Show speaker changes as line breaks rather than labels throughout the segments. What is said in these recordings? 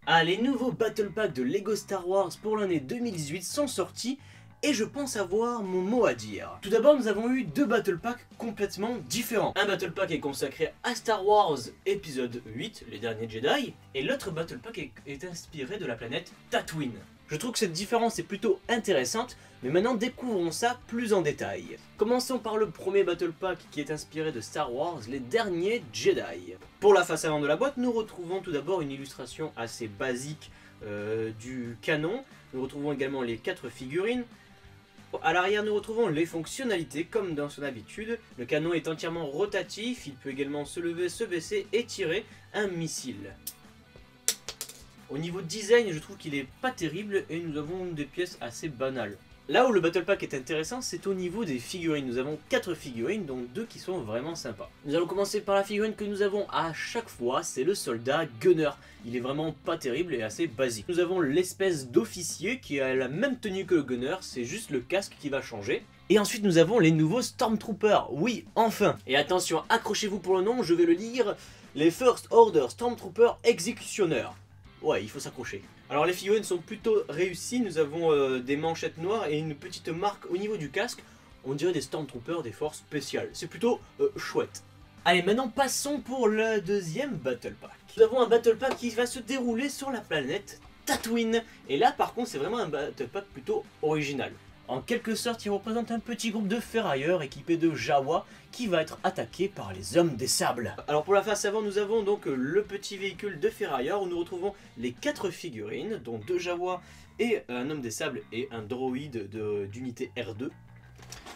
Ah, les nouveaux Battle Pack de LEGO Star Wars pour l'année 2018 sont sortis et je pense avoir mon mot à dire. Tout d'abord, nous avons eu deux Battle Packs complètement différents. Un Battle Pack est consacré à Star Wars épisode 8, les derniers Jedi, et l'autre Battle Pack est inspiré de la planète Tatooine. Je trouve que cette différence est plutôt intéressante, mais maintenant découvrons ça plus en détail. Commençons par le premier Battle Pack qui est inspiré de Star Wars, les derniers Jedi. Pour la face avant de la boîte, nous retrouvons tout d'abord une illustration assez basique du canon. Nous retrouvons également les 4 figurines. A l'arrière, nous retrouvons les fonctionnalités comme dans son habitude. Le canon est entièrement rotatif, il peut également se lever, se baisser et tirer un missile. Au niveau design, je trouve qu'il est pas terrible et nous avons des pièces assez banales. Là où le Battle Pack est intéressant, c'est au niveau des figurines. Nous avons 4 figurines, dont 2 qui sont vraiment sympas. Nous allons commencer par la figurine que nous avons à chaque fois, c'est le soldat Gunner. Il est vraiment pas terrible et assez basique. Nous avons l'espèce d'officier qui a la même tenue que le Gunner, c'est juste le casque qui va changer. Et ensuite nous avons les nouveaux Stormtroopers, oui, enfin. Et attention, accrochez-vous pour le nom, je vais le lire. Les First Order Stormtrooper Executioner. Ouais, il faut s'accrocher. Alors les figurines sont plutôt réussies, nous avons des manchettes noires et une petite marque au niveau du casque. On dirait des Stormtroopers des forces spéciales, c'est plutôt chouette. Allez, maintenant passons pour le deuxième Battle Pack. Nous avons un Battle Pack qui va se dérouler sur la planète Tatooine. Et là par contre c'est vraiment un Battle Pack plutôt original. En quelque sorte, il représente un petit groupe de ferrailleurs équipés de Jawa qui va être attaqué par les hommes des sables. Alors pour la face avant, nous avons donc le petit véhicule de ferrailleurs où nous retrouvons les 4 figurines, dont 2 Jawa et un homme des sables et un droïde d'unité R2.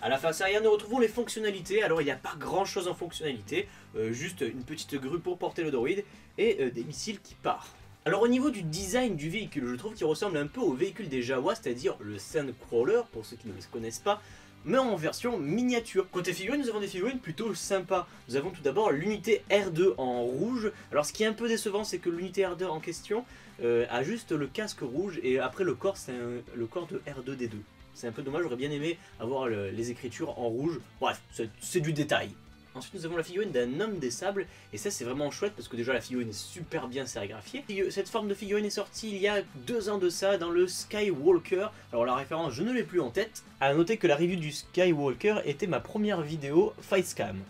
A la face arrière, nous retrouvons les fonctionnalités. Alors il n'y a pas grand chose en fonctionnalité, juste une petite grue pour porter le droïde et des missiles qui partent. Alors au niveau du design du véhicule, je trouve qu'il ressemble un peu au véhicule des Jawa, c'est-à-dire le Sandcrawler, pour ceux qui ne le connaissent pas, mais en version miniature. Côté figurines, nous avons des figurines plutôt sympas. Nous avons tout d'abord l'unité R2 en rouge. Alors ce qui est un peu décevant, c'est que l'unité R2 en question a juste le casque rouge et après le corps, c'est le corps de R2D2. C'est un peu dommage, j'aurais bien aimé avoir les écritures en rouge. Bref, c'est du détail. Ensuite nous avons la figurine d'un homme des sables et ça c'est vraiment chouette parce que déjà la figurine est super bien sérigraphiée. Cette forme de figurine est sortie il y a 2 ans de ça dans le Skywalker. Alors la référence je ne l'ai plus en tête. À noter que la review du Skywalker était ma première vidéo Facecam.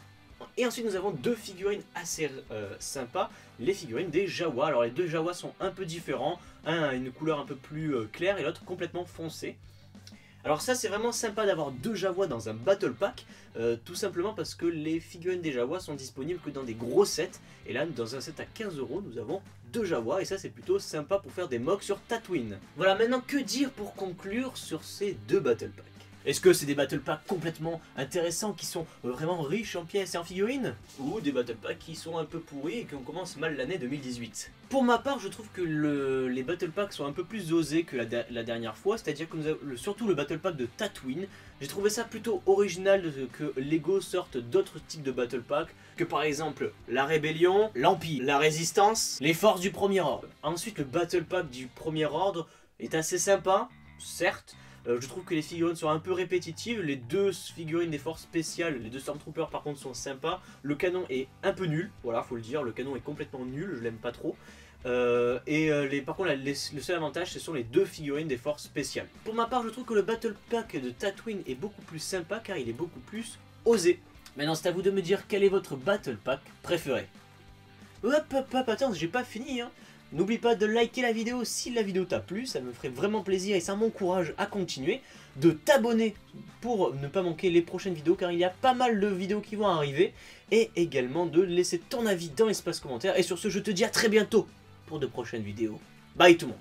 Et ensuite nous avons 2 figurines assez sympas, les figurines des Jawa. Alors les 2 Jawa sont un peu différents, un a une couleur un peu plus claire et l'autre complètement foncée. Alors ça c'est vraiment sympa d'avoir 2 Jawa dans un Battle Pack, tout simplement parce que les figurines des Jawa sont disponibles que dans des gros sets, et là dans un set à 15 € nous avons 2 Jawa, et ça c'est plutôt sympa pour faire des mocks sur Tatooine. Voilà, maintenant que dire pour conclure sur ces 2 Battle Packs? Est-ce que c'est des Battle Packs complètement intéressants qui sont vraiment riches en pièces et en figurines? Ou des Battle Packs qui sont un peu pourris et qu'on commence mal l'année 2018? Pour ma part, je trouve que les Battle Packs sont un peu plus osés que la dernière fois, c'est-à-dire que nous avons surtout le Battle Pack de Tatooine. J'ai trouvé ça plutôt original que LEGO sorte d'autres types de Battle Packs, que par exemple la Rébellion, l'Empire, la Résistance, les Forces du Premier Ordre. Ensuite, le Battle Pack du Premier Ordre est assez sympa, certes. Je trouve que les figurines sont un peu répétitives, les 2 figurines des forces spéciales, les 2 Stormtroopers par contre sont sympas, le canon est un peu nul, voilà faut le dire, le canon est complètement nul, je l'aime pas trop. Par contre le seul avantage ce sont les 2 figurines des forces spéciales. Pour ma part je trouve que le Battle Pack de Tatooine est beaucoup plus sympa car il est beaucoup plus osé. Maintenant c'est à vous de me dire quel est votre Battle Pack préféré. Hop, attends, j'ai pas fini hein. N'oublie pas de liker la vidéo si la vidéo t'a plu, ça me ferait vraiment plaisir et ça m'encourage à continuer. De t'abonner pour ne pas manquer les prochaines vidéos car il y a pas mal de vidéos qui vont arriver. Et également de laisser ton avis dans l'espace commentaire. Et sur ce, je te dis à très bientôt pour de prochaines vidéos. Bye tout le monde.